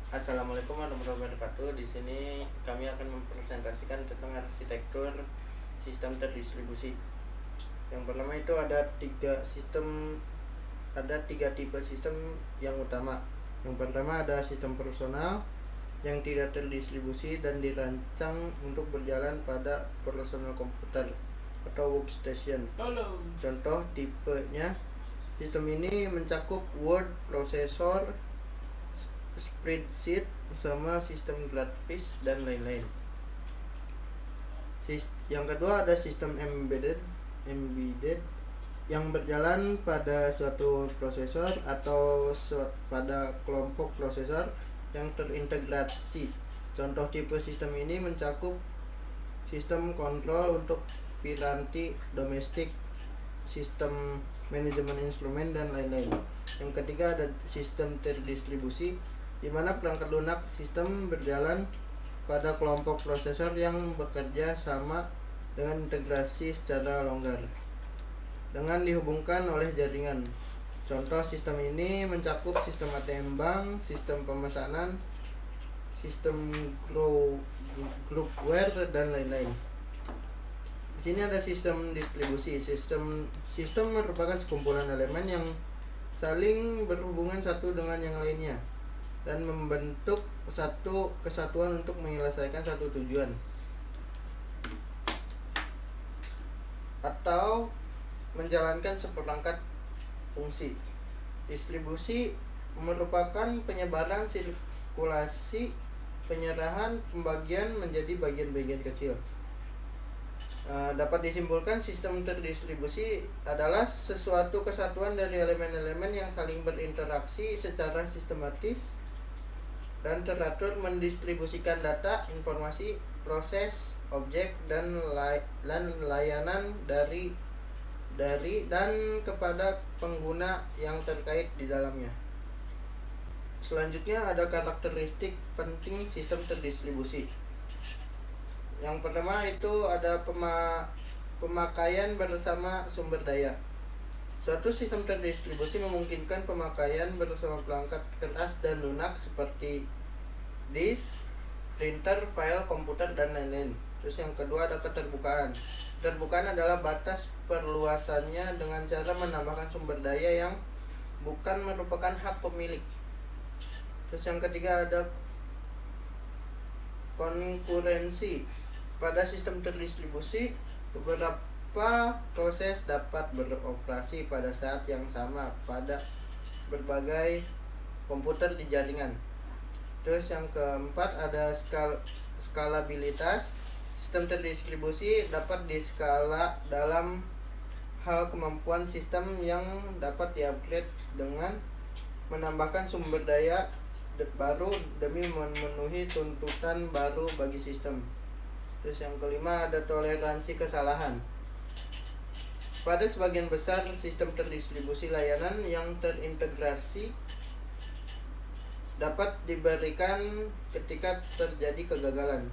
Assalamualaikum warahmatullahi wabarakatuh. Di sini kami akan mempresentasikan tentang arsitektur sistem terdistribusi. Yang pertama itu ada tiga tipe sistem yang utama. Yang pertama ada sistem personal yang tidak terdistribusi dan dirancang untuk berjalan pada personal komputer atau workstation. Contoh tipenya, sistem ini mencakup word processor, spreadsheet, sama sistem grafis dan lain-lain. Yang kedua ada sistem embedded yang berjalan pada suatu prosesor atau pada kelompok prosesor yang terintegrasi. Contoh tipe sistem ini mencakup sistem kontrol untuk piranti domestik, sistem manajemen instrumen, dan lain-lain. Yang ketiga ada sistem terdistribusi, di mana perangkat lunak sistem berjalan pada kelompok prosesor yang bekerja sama dengan integrasi secara longgar dengan dihubungkan oleh jaringan. Contoh sistem ini mencakup sistem ATM bank, sistem pemesanan, sistem groupware, dan lain-lain. Di sini ada sistem distribusi. Sistem merupakan sekumpulan elemen yang saling berhubungan satu dengan yang lainnya dan membentuk satu kesatuan untuk menyelesaikan satu tujuan atau menjalankan seperangkat fungsi. Distribusi merupakan penyebaran, sirkulasi, penyerahan, pembagian menjadi bagian-bagian kecil. Dapat disimpulkan sistem terdistribusi adalah sesuatu kesatuan dari elemen-elemen yang saling berinteraksi secara sistematis dan teratur mendistribusikan data, informasi, proses, objek, dan layanan dari dan kepada pengguna yang terkait di dalamnya. Selanjutnya ada karakteristik penting sistem terdistribusi. Yang pertama itu ada pemakaian bersama sumber daya. Suatu sistem terdistribusi memungkinkan pemakaian bersama perangkat keras dan lunak seperti disk, printer, file, komputer, dan lain-lain. Terus yang kedua ada keterbukaan. Keterbukaan adalah batas perluasannya dengan cara menambahkan sumber daya yang bukan merupakan hak pemilik. Terus yang ketiga ada konkurensi. Pada sistem terdistribusi, beberapa proses dapat beroperasi pada saat yang sama pada berbagai komputer di jaringan. Terus yang keempat ada skalabilitas. Sistem terdistribusi dapat diskala dalam hal kemampuan sistem yang dapat diupgrade dengan menambahkan sumber daya baru demi memenuhi tuntutan baru bagi sistem. Terus yang kelima ada toleransi kesalahan. Pada sebagian besar sistem terdistribusi, layanan yang terintegrasi dapat diberikan ketika terjadi kegagalan.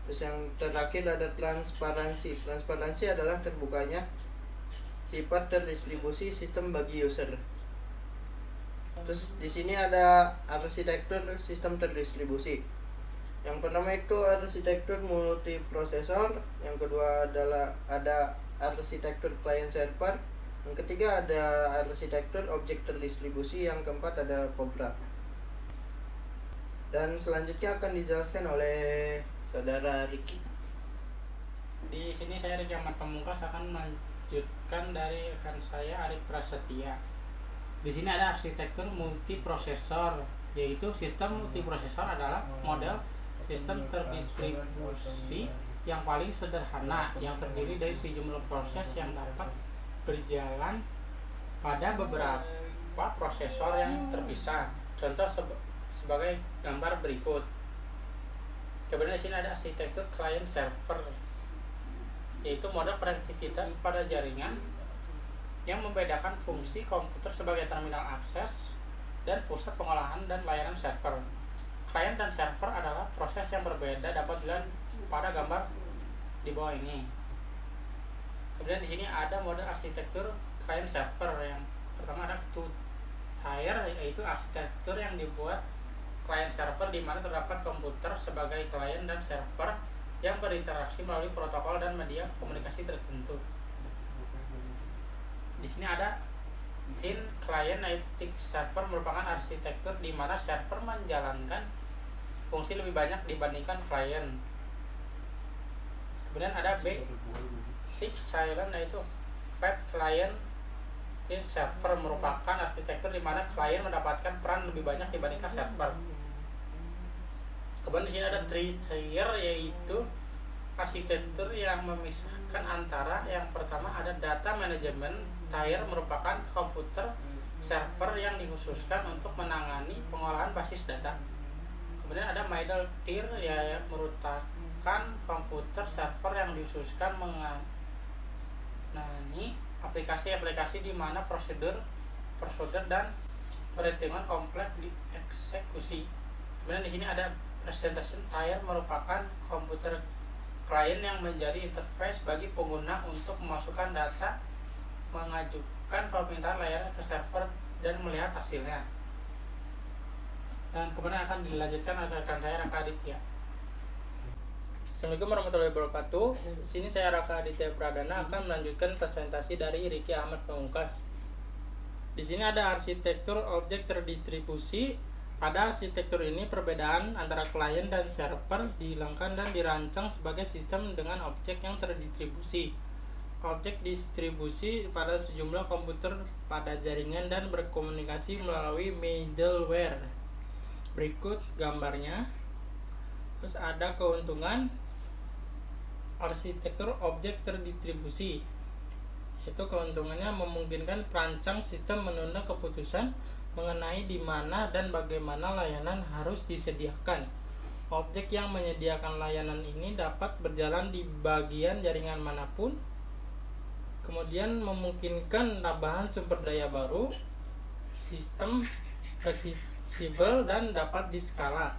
Terus yang terakhir ada transparansi. Transparansi adalah terbukanya sifat terdistribusi sistem bagi user. Terus di sini ada arsitektur sistem terdistribusi. Yang pertama itu arsitektur multiprosesor, yang kedua adalah ada arsitektur client server, yang ketiga ada arsitektur objek terdistribusi, yang keempat ada COBRA. Dan selanjutnya akan dijelaskan oleh saudara Ricky. Di sini saya Riki Ahmad Pamungkas akan melanjutkan dari rekan saya Arif Prasetya. Di sini ada arsitektur multiprosesor, yaitu sistem multiprosesor adalah model sistem terdistribusi yang paling sederhana yang terdiri dari sejumlah proses yang dapat berjalan pada beberapa prosesor yang terpisah. Contoh sebagai gambar berikut. Kemudian di sini ada arsitektur client server, yaitu model konektivitas pada jaringan yang membedakan fungsi komputer sebagai terminal akses dan pusat pengolahan dan layanan server. Client dan server adalah proses yang berbeda, dapat dilihat pada gambar di bawah ini. Kemudian di sini ada model arsitektur client server. Yang pertama ada two tier, yaitu arsitektur yang dibuat client server di mana terdapat komputer sebagai klien dan server yang berinteraksi melalui protokol dan media komunikasi tertentu. Di sini ada scene client yaitu server merupakan arsitektur di mana server menjalankan fungsi lebih banyak dibandingkan klien. Kemudian ada B, tick silent yaitu fat client server merupakan arsitektur di mana klien mendapatkan peran lebih banyak dibandingkan server. Kemudian di sini ada three tier yaitu arsitektur yang memisahkan antara yang pertama ada data management tier merupakan komputer server yang dikhususkan untuk menangani pengolahan basis data. Kemudian ada middle tier yang merupakan komputer server yang dikhususkan menangani aplikasi-aplikasi di mana prosedur dan perhitungan kompleks dieksekusi. Kemudian di sini ada presentation tier merupakan komputer klien yang menjadi interface bagi pengguna untuk memasukkan data, mengajukan permintaan layanan ke server dan melihat hasilnya. Dan kemudian akan dilanjutkan oleh rekan saya Raka Aditya. Assalamualaikum warahmatullahi wabarakatuh. Di sini saya Raka Aditya Pradana akan melanjutkan presentasi dari Ricky Ahmad Pamungkas. Di sini ada arsitektur objek terdistribusi. Pada arsitektur ini perbedaan antara klien dan server dihilangkan dan dirancang sebagai sistem dengan objek yang terdistribusi. Objek distribusi pada sejumlah komputer pada jaringan dan berkomunikasi melalui middleware. Berikut gambarnya. Terus ada keuntungan arsitektur objek terdistribusi, yaitu keuntungannya memungkinkan perancang sistem menunda keputusan mengenai di mana dan bagaimana layanan harus disediakan. Objek yang menyediakan layanan ini dapat berjalan di bagian jaringan manapun. Kemudian memungkinkan tambahan sumber daya baru, sistem fleksibel dan dapat diskala.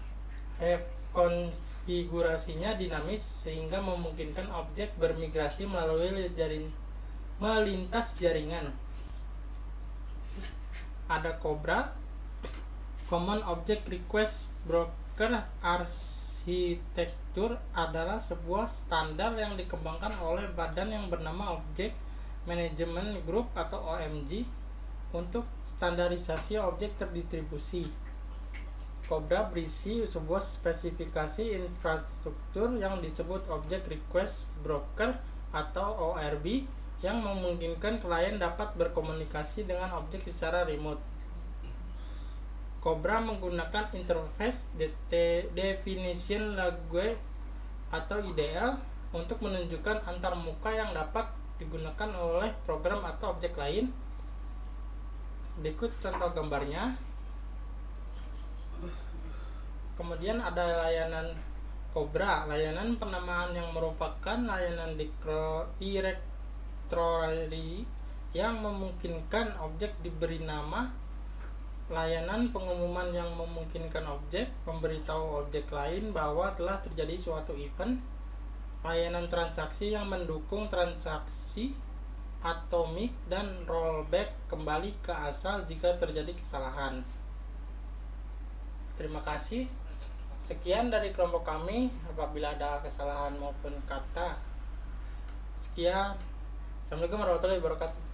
Konfigurasinya dinamis sehingga memungkinkan objek bermigrasi melintas jaringan. Ada COBRA, Common Object Request Broker. Arsitektur adalah sebuah standar yang dikembangkan oleh badan yang bernama Object Management Group atau OMG untuk standarisasi objek terdistribusi. COBRA berisi sebuah spesifikasi infrastruktur yang disebut Object Request Broker atau ORB yang memungkinkan klien dapat berkomunikasi dengan objek secara remote. COBRA menggunakan interface definition language atau IDL untuk menunjukkan antarmuka yang dapat digunakan oleh program atau objek lain. Berikut contoh gambarnya. Kemudian ada layanan COBRA, layanan penamaan yang merupakan layanan direktori yang memungkinkan objek diberi nama, layanan pengumuman yang memungkinkan objek memberitahu objek lain bahwa telah terjadi suatu event, layanan transaksi yang mendukung transaksi atomik dan rollback kembali ke asal jika terjadi kesalahan. Terima kasih. Sekian dari kelompok kami. Apabila ada kesalahan maupun kata, sekian. Assalamualaikum warahmatullahi wabarakatuh.